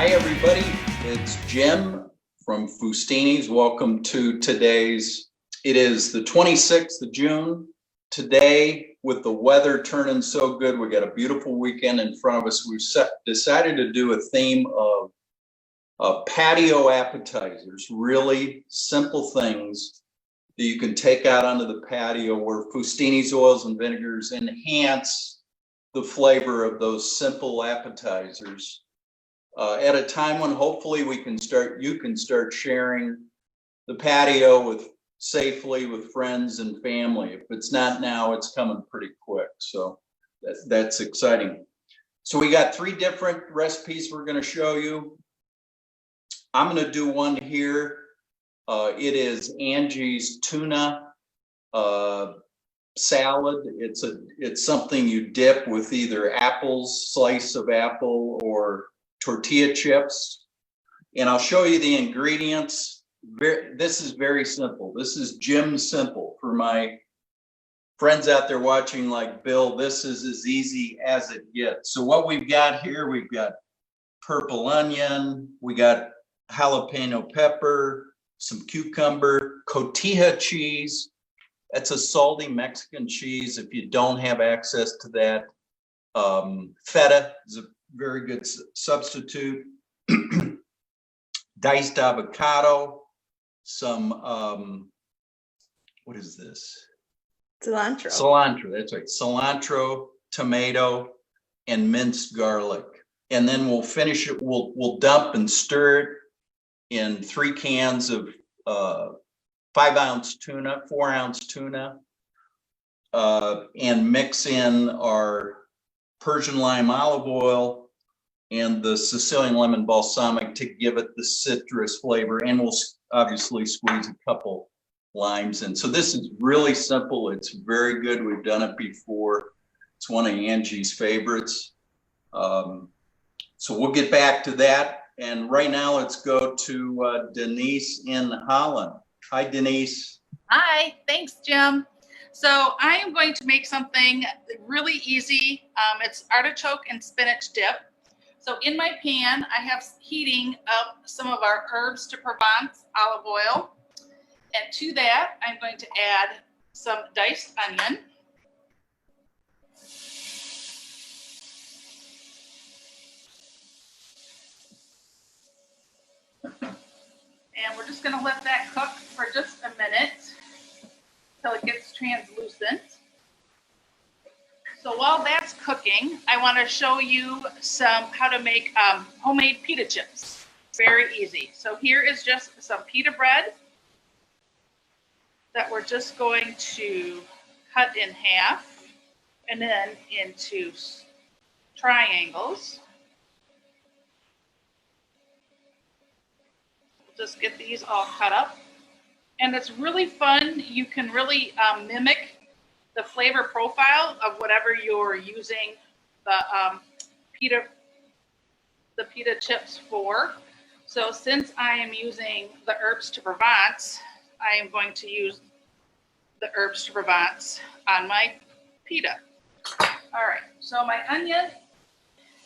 Hi, everybody. It's Jim from Fustini's. Welcome to today's. It is the 26th of June. Today, with the weather turning so good, we got a beautiful weekend in front of us. We've decided to do a theme of patio appetizers, really simple things that you can take out onto the patio where Fustini's oils and vinegars enhance the flavor of those simple appetizers. At a time when hopefully you can start sharing the patio safely with friends and family. If it's not now, it's coming pretty quick. So that's exciting. So we got 3 different recipes we're going to show you. I'm going to do one here. It is Angie's tuna salad. It's something you dip with either slice of apple, or tortilla chips, and I'll show you the ingredients. This is very simple. This is Jim simple. For my friends out there watching like Bill, this is as easy as it gets. So what we've got here, we've got purple onion, we got jalapeno pepper, some cucumber, cotija cheese. That's a salty Mexican cheese. If you don't have access to that, feta is a very good substitute. Diced avocado, some what is this? Cilantro, that's right. Cilantro, tomato, and minced garlic. And then we'll finish it, we'll dump and stir it in 3 cans of 5-ounce tuna, 4-ounce tuna, and mix in our Persian lime olive oil and the Sicilian lemon balsamic to give it the citrus flavor. And we'll obviously squeeze a couple limes in. So this is really simple. It's very good. We've done it before. It's one of Angie's favorites. So we'll get back to that. And right now, let's go to Denise in Holland. Hi, Denise. Hi, thanks, Jim. So I am going to make something really easy. It's artichoke and spinach dip. So in my pan, I have heating up some of our herbs de Provence olive oil. And to that, I'm going to add some diced onion. And we're just going to let that cook for just a minute until it gets translucent. So while that's cooking, I want to show you how to make homemade pita chips. Very easy. So here is just some pita bread that we're just going to cut in half and then into triangles. We'll just get these all cut up. And it's really fun. You can really mimic the flavor profile of whatever you're using the pita chips for. So since I am using the herbs de Provence, I am going to use the herbs de Provence on my pita. All right, so my onion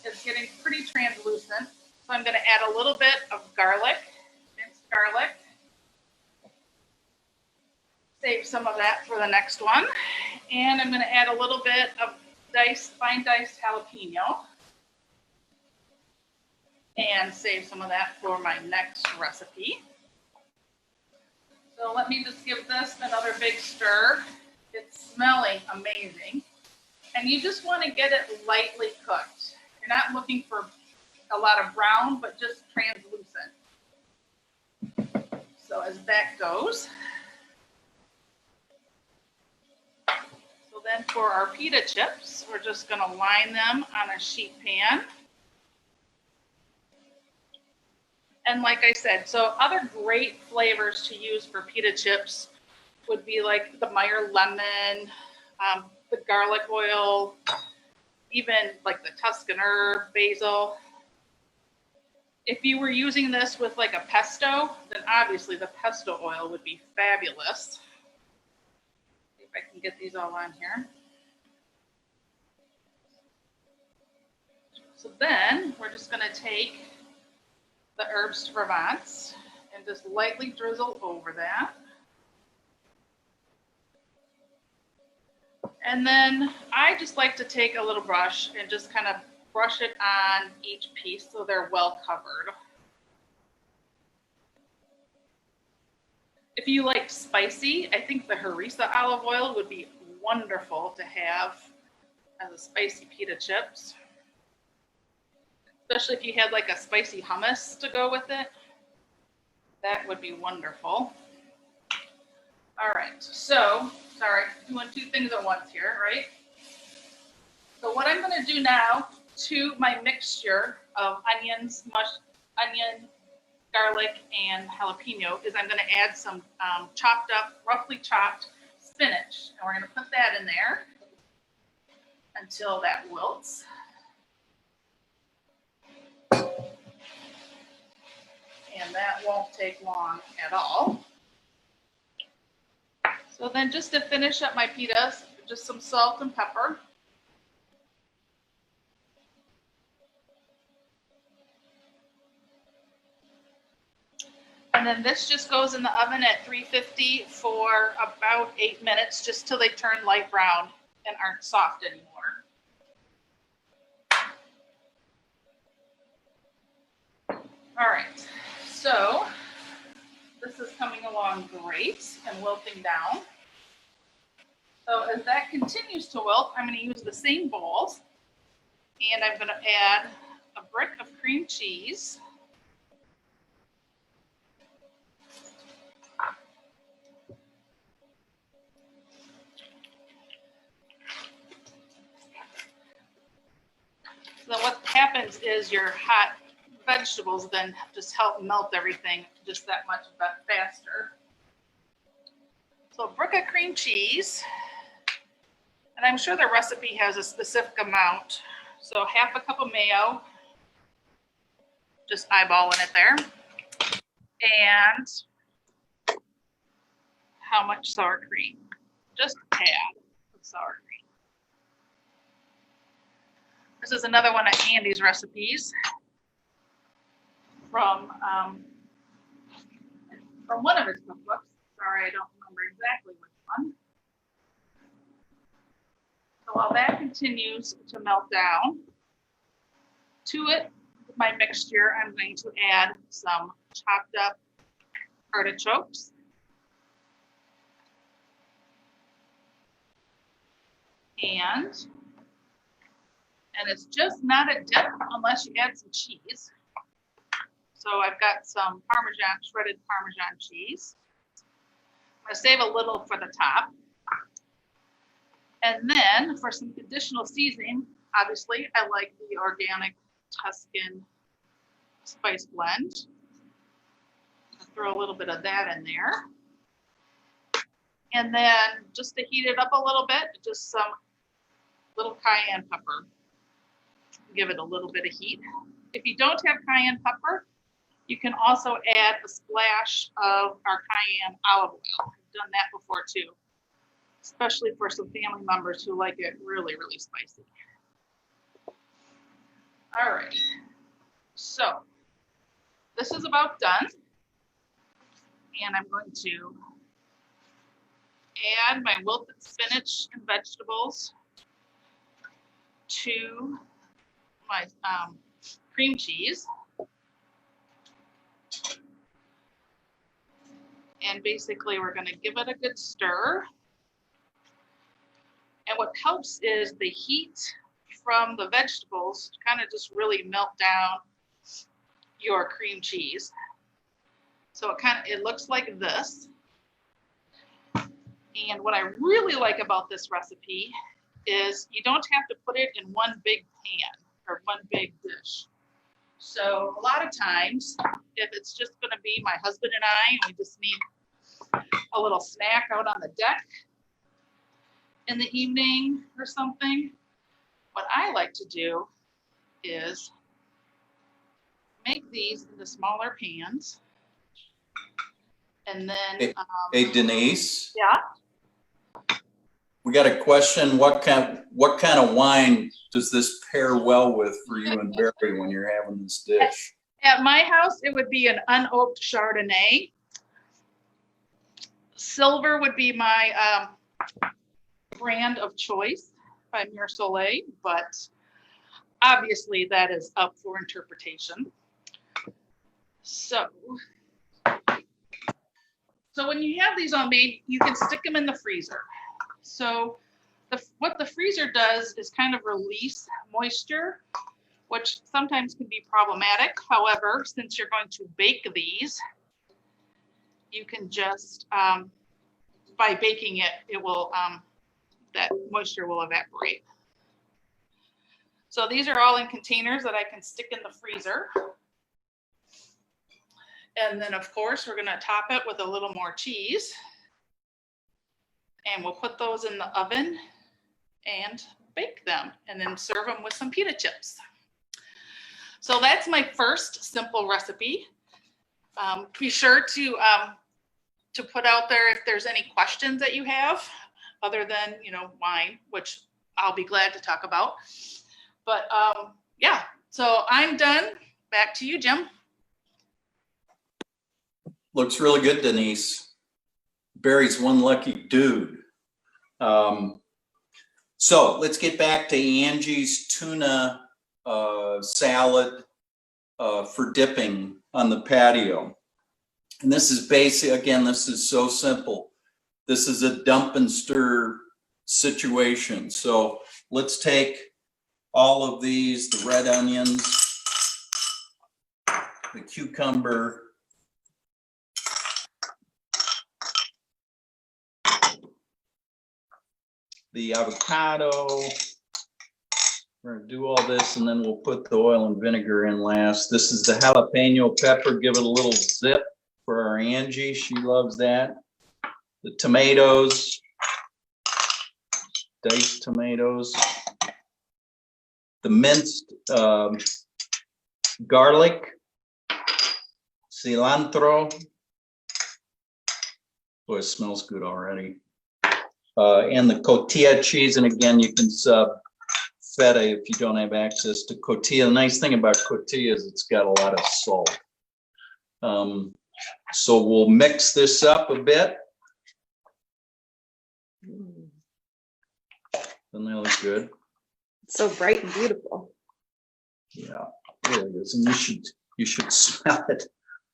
is getting pretty translucent. So I'm going to add a little bit of garlic, minced garlic. Save some of that for the next one. And I'm going to add a little bit of fine diced jalapeno. And save some of that for my next recipe. So let me just give this another big stir. It's smelling amazing. And you just want to get it lightly cooked. You're not looking for a lot of brown, but just translucent. So as that goes. So then for our pita chips, we're just going to line them on a sheet pan. And like I said, so other great flavors to use for pita chips would be like the Mayo lemon, the garlic oil, even like the Tuscan herb, basil. If you were using this with like a pesto, then obviously the pesto oil would be fabulous. See if I can get these all on here. So then we're just going to take the herbs de Provence and just lightly drizzle over that. And then I just like to take a little brush and just kind of brush it on each piece so they're well covered. If you like spicy, I think the harissa olive oil would be wonderful to have as a spicy pita chips. Especially if you had like a spicy hummus to go with it. That would be wonderful. All right, so, sorry, doing two things at once here, right? So what I'm gonna do now to my mixture of onions, onion, garlic, and jalapeno is I'm gonna add some chopped up, roughly chopped spinach. And we're gonna put that in there until that wilts. And that won't take long at all. So then just to finish up my pitas, just some salt and pepper. And then this just goes in the oven at 350 for about 8 minutes, just till they turn light brown and aren't soft anymore. All right, so this is coming along great and wilting down. So as that continues to wilt, I'm going to use the same bowls, and I'm going to add a brick of cream cheese. So what happens is your hot vegetables then just help melt everything just that much faster. So a brick of cream cheese, and I'm sure the recipe has a specific amount. So half a cup of mayo, just eyeballing it there. And how much sour cream? Just a tad of sour cream. This is another one of Andy's recipes from one of his cookbooks. Sorry, I don't remember exactly which one. So while that continues to melt down, to it, my mixture, I'm going to add some chopped up artichokes. And it's just not a dip unless you add some cheese. So I've got some Parmesan, shredded Parmesan cheese. I'm gonna save a little for the top. And then for some additional seasoning, obviously I like the organic Tuscan spice blend. I'll throw a little bit of that in there. And then just to heat it up a little bit, just some little cayenne pepper. Give it a little bit of heat. If you don't have cayenne pepper, you can also add a splash of our cayenne olive oil. I've done that before too, especially for some family members who like it really, really spicy. All right, so this is about done. And I'm going to add my wilted spinach and vegetables to my cream cheese. And basically we're going to give it a good stir. And what helps is the heat from the vegetables kind of just really melt down your cream cheese. So it looks like this. And what I really like about this recipe is you don't have to put it in one big pan or one big dish. So a lot of times, if it's just going to be my husband and I, and we just need a little snack out on the deck in the evening or something, what I like to do is make these into smaller pans. And then, hey Denise. Yeah. We got a question. What kind of wine does this pair well with for you and Barry when you're having this dish? At my house, it would be an unoaked Chardonnay. Silver would be my brand of choice by Mir Soleil, but obviously that is up for interpretation. So when you have these all made, you can stick them in the freezer. So what the freezer does is kind of release moisture, which sometimes can be problematic. However, since you're going to bake these, you can just, by baking it, it will, that moisture will evaporate. So these are all in containers that I can stick in the freezer. And then of course, we're gonna top it with a little more cheese. And we'll put those in the oven and bake them and then serve them with some pita chips. So that's my first simple recipe. Be sure to put out there if there's any questions that you have other than, wine, which I'll be glad to talk about. But yeah, so I'm done. Back to you, Jim. Looks really good, Denise. Barry's one lucky dude. So let's get back to Angie's tuna salad for dipping on the patio. And this is basic, again, this is so simple. This is a dump and stir situation. So let's take all of these, the red onions, the cucumber, the avocado. We're gonna do all this and then we'll put the oil and vinegar in last. This is the jalapeno pepper. Give it a little zip for our Angie. She loves that. The tomatoes, diced tomatoes. The minced garlic, cilantro. Boy, it smells good already. And the cotija cheese, and again, you can sub feta if you don't have access to cotija. The nice thing about cotija is it's got a lot of salt. So we'll mix this up a bit. Doesn't that look good? It's so bright and beautiful. Yeah, there it is. And you should smell it.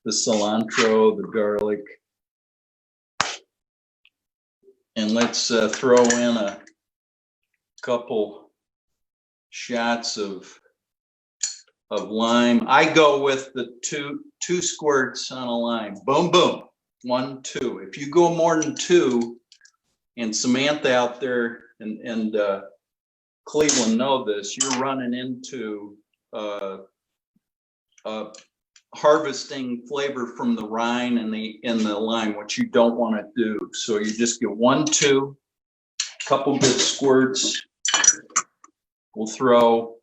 The cilantro, the garlic. And let's throw in a couple shots of lime. I go with the two squirts on a lime. Boom, boom. 1, 2. If you go more than 2, and Samantha out there and Cleveland know this, you're running into harvesting flavor from the rind and the lime, which you don't want to do. So you just get 1, 2, couple good squirts. We'll throw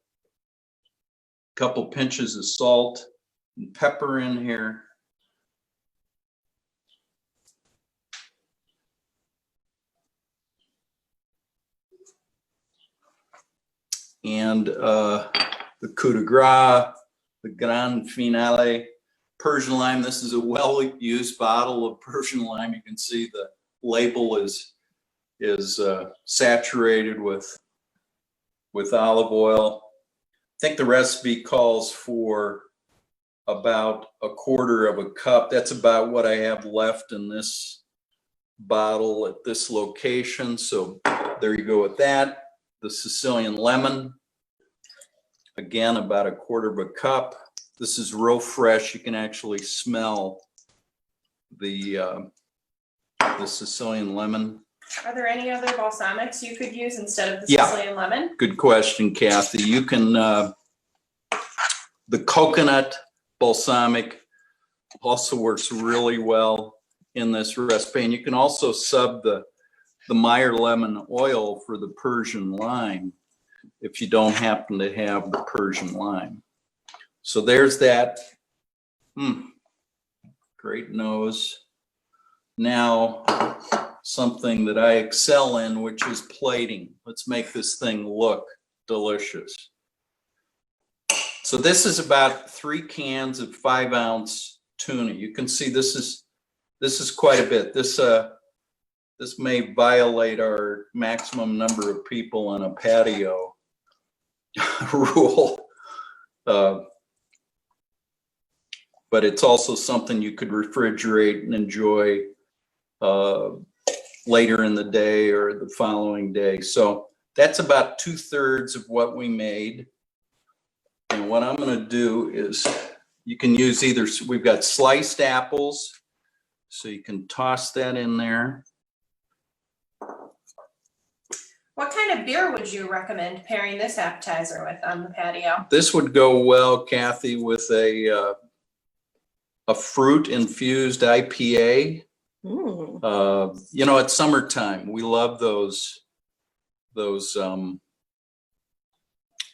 a couple pinches of salt and pepper in here. And the coup de grace, the grand finale, Persian lime. This is a well-used bottle of Persian lime. You can see the label is saturated with olive oil. I think the recipe calls for about 1/4 cup. That's about what I have left in this bottle at this location. So there you go with that. The Sicilian lemon, again, about 1/4 cup. This is real fresh. You can actually smell the Sicilian lemon. Are there any other balsamics you could use instead of the Yeah. Sicilian lemon? Good question, Kathy. You can, the coconut balsamic also works really well in this recipe. And you can also sub the Meyer lemon oil for the Persian lime if you don't happen to have the Persian lime. So there's that. Great nose. Now, something that I excel in, which is plating. Let's make this thing look delicious. So this is about 3 cans of 5-ounce tuna. You can see this is quite a bit. This may violate our maximum number of people on a patio rule. But it's also something you could refrigerate and enjoy later in the day or the following day. So that's about 2/3 of what we made. And what I'm going to do is, you can use either, we've got sliced apples, so you can toss that in there. What kind of beer would you recommend pairing this appetizer with on the patio? This would go well, Kathy, with a fruit infused IPA. You know, it's summertime. We love those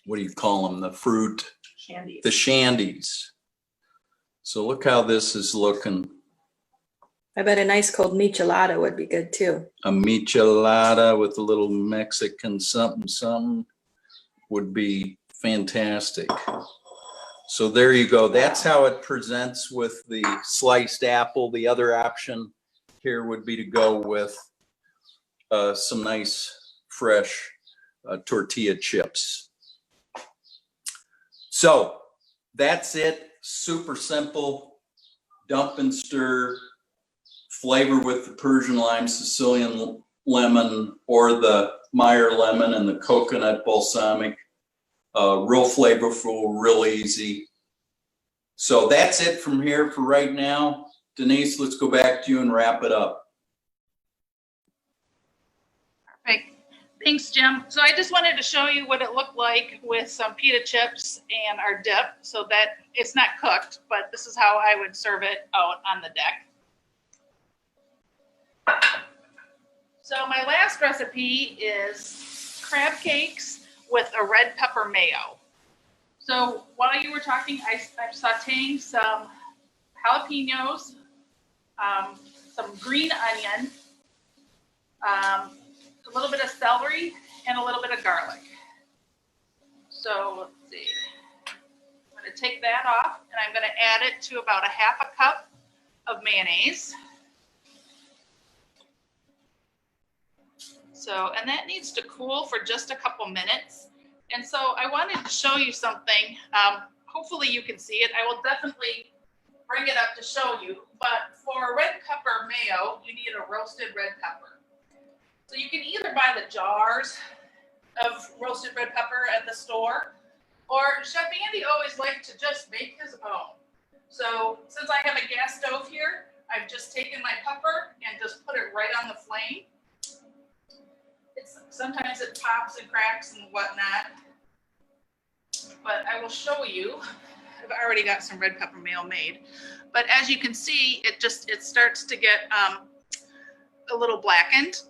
what do you call them? The fruit, Shandies. the shandies. So look how this is looking. I bet a nice cold michelada would be good too. A michelada with a little Mexican something would be fantastic. So there you go. That's how it presents with the sliced apple. The other option here would be to go with some nice fresh tortilla chips. So that's it. Super simple. Dump and stir. Flavor with the Persian lime, Sicilian lemon, or the Meyer lemon and the coconut balsamic. Real flavorful, real easy. So that's it from here for right now. Denise, let's go back to you and wrap it up. Perfect. Thanks, Jim. So I just wanted to show you what it looked like with some pita chips and our dip, so that it's not cooked, but this is how I would serve it out on the deck. So my last recipe is crab cakes with a red pepper mayo. So while you were talking, I'm sauteing some jalapenos, some green onion, a little bit of celery, and a little bit of garlic. So let's see. I'm going to take that off, and I'm going to add it to about a 1/2 cup of mayonnaise. So, and that needs to cool for just a couple minutes. And so I wanted to show you something. Hopefully you can see it. I will definitely bring it up to show you. But for a red pepper mayo, you need a roasted red pepper. So you can either buy the jars of roasted red pepper at the store, or Chef Andy always liked to just make his own. So since I have a gas stove here, I've just taken my pepper and just put it right on the flame. Sometimes it pops and cracks and whatnot, but I will show you. I've already got some red pepper mayo made, but as you can see, it starts to get a little blackened.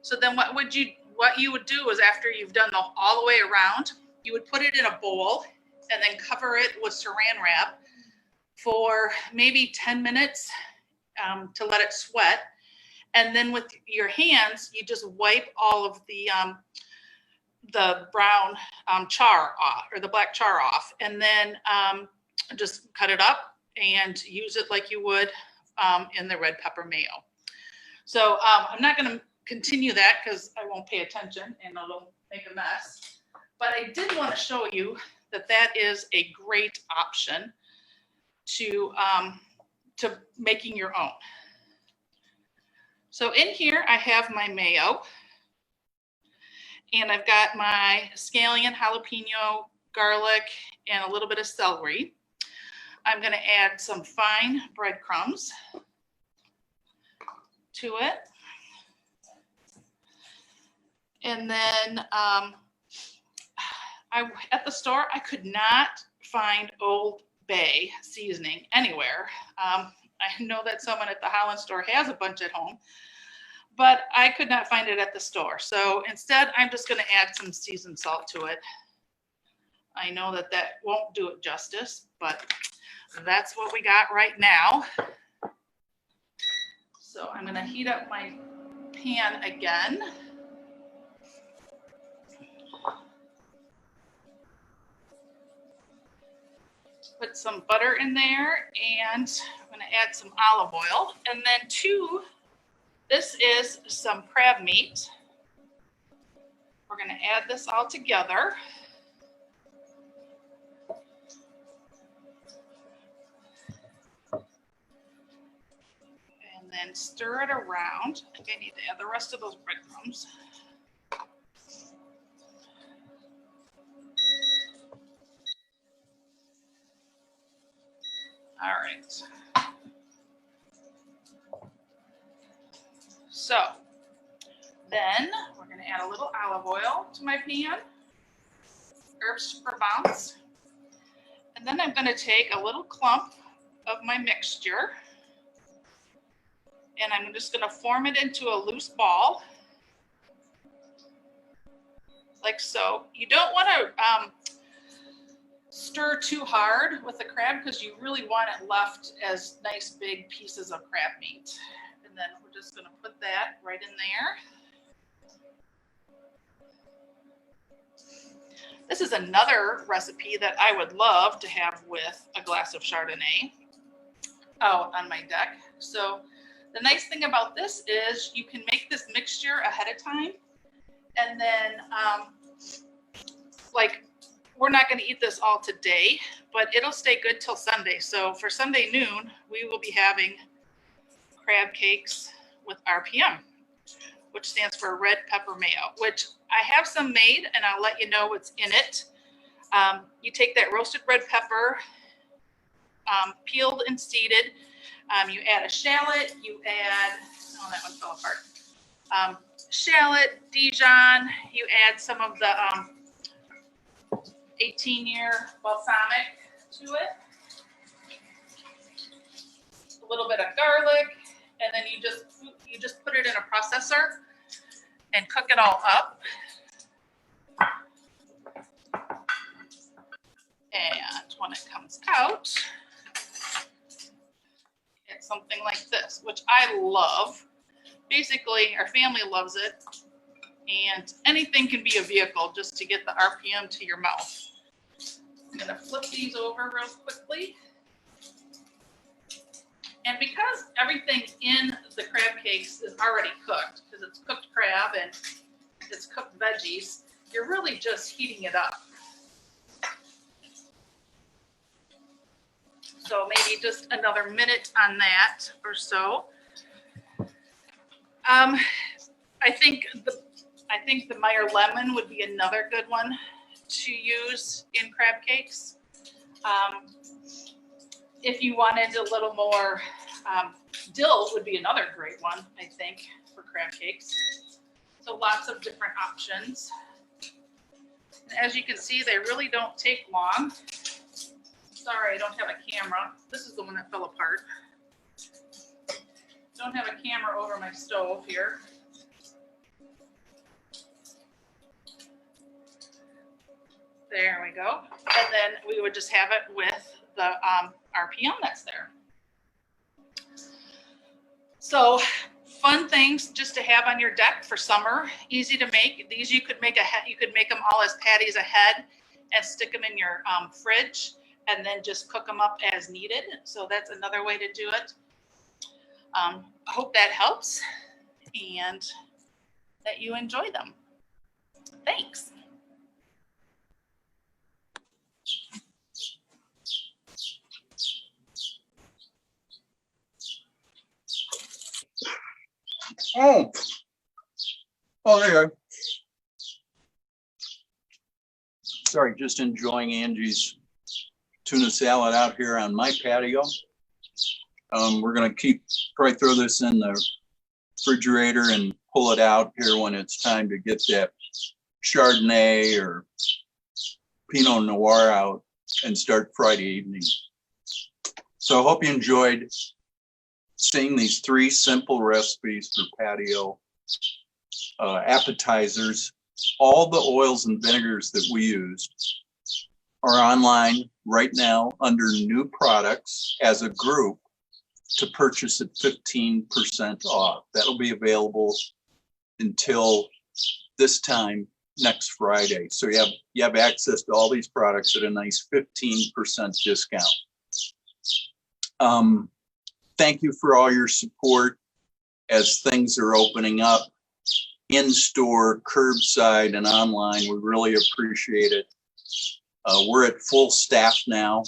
So then what you would do is, after you've done all the way around, you would put it in a bowl and then cover it with saran wrap for maybe 10 minutes to let it sweat. And then with your hands, you just wipe all of the brown char off, or the black char off, and then just cut it up and use it like you would in the red pepper mayo. So I'm not going to continue that because I won't pay attention and it'll make a mess. But I did want to show you that that is a great option to making your own. So in here, I have my mayo, and I've got my scallion, jalapeno, garlic, and a little bit of celery. I'm going to add some fine breadcrumbs to it. And then at the store, I could not find Old Bay seasoning anywhere. I know that someone at the Holland store has a bunch at home, but I could not find it at the store. So instead, I'm just going to add some seasoned salt to it. I know that won't do it justice, but that's what we got right now. So I'm going to heat up my pan again. Put some butter in there, and I'm going to add some olive oil. And then this is some crab meat. We're going to add this all together. And then stir it around. I think I need to add the rest of those breadcrumbs. All right. So then we're going to add a little olive oil to my pan, herbs de Provence, and then I'm going to take a little clump of my mixture, and I'm just going to form it into a loose ball, like so. You don't want to stir too hard with the crab because you really want it left as nice big pieces of crab meat. And then we're just going to put that right in there. This is another recipe that I would love to have with a glass of Chardonnay out on my deck. So the nice thing about this is you can make this mixture ahead of time, and then like, we're not going to eat this all today, but it'll stay good till Sunday. So for Sunday noon, we will be having crab cakes with RPM, which stands for red pepper mayo, which I have some made, and I'll let you know what's in it. You take that roasted red pepper, peeled and seeded. You add a shallot. You add, oh, that one fell apart. Shallot, Dijon. You add some of the 18-year balsamic to it, a little bit of garlic, and then you just put it in a processor and cook it all up. And when it comes out, it's something like this, which I love. Basically, our family loves it. And anything can be a vehicle just to get the RPM to your mouth. I'm going to flip these over real quickly. And because everything in the crab cakes is already cooked, because it's cooked crab and it's cooked veggies, you're really just heating it up. So maybe just another minute on that or so. I think the Meyer lemon would be another good one to use in crab cakes. If you wanted a little more, dill would be another great one, I think, for crab cakes. So lots of different options. And as you can see, they really don't take long. Sorry, I don't have a camera. This is the one that fell apart. Don't have a camera over my stove here. There we go. And then we would just have it with the RPM that's there. So fun things just to have on your deck for summer. Easy to make. These you could make them all as patties ahead and stick them in your fridge, and then just cook them up as needed. So that's another way to do it. I hope that helps and that you enjoy them. Thanks. Oh, there you go. Sorry, just enjoying Angie's tuna salad out here on my patio. We're gonna probably throw this in the refrigerator and pull it out here when it's time to get that Chardonnay or Pinot Noir out and start Friday evening. So I hope you enjoyed seeing these 3 simple recipes for patio appetizers. All the oils and vinegars that we used are online right now under new products as a group to purchase at 15% off. That'll be available until this time next Friday. So you have access to all these products at a nice 15% discount. Thank you for all your support as things are opening up in store, curbside, and online. We really appreciate it. We're at full staff now.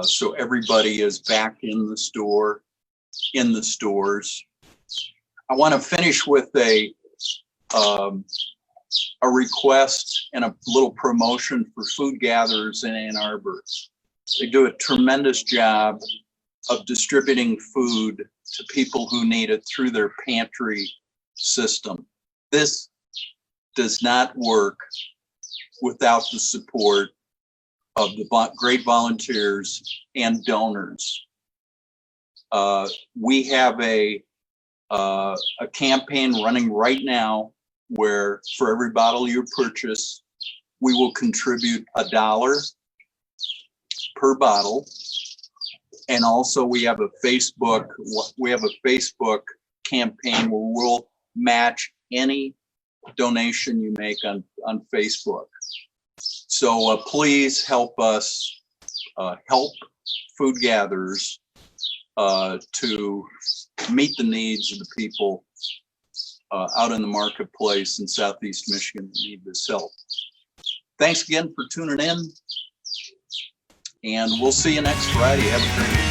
So everybody is back in the store, in the stores. I want to finish with a request and a little promotion for food gatherers in Ann Arbor. They do a tremendous job of distributing food to people who need it through their pantry system. This does not work without the support of the great volunteers and donors. We have a campaign running right now where for every bottle you purchase, we will contribute $1 per bottle. And also we have a Facebook campaign where we'll match any donation you make on Facebook. So please help us help food gatherers to meet the needs of the people out in the marketplace in Southeast Michigan that need this help. Thanks again for tuning in, and we'll see you next Friday. Have a great day.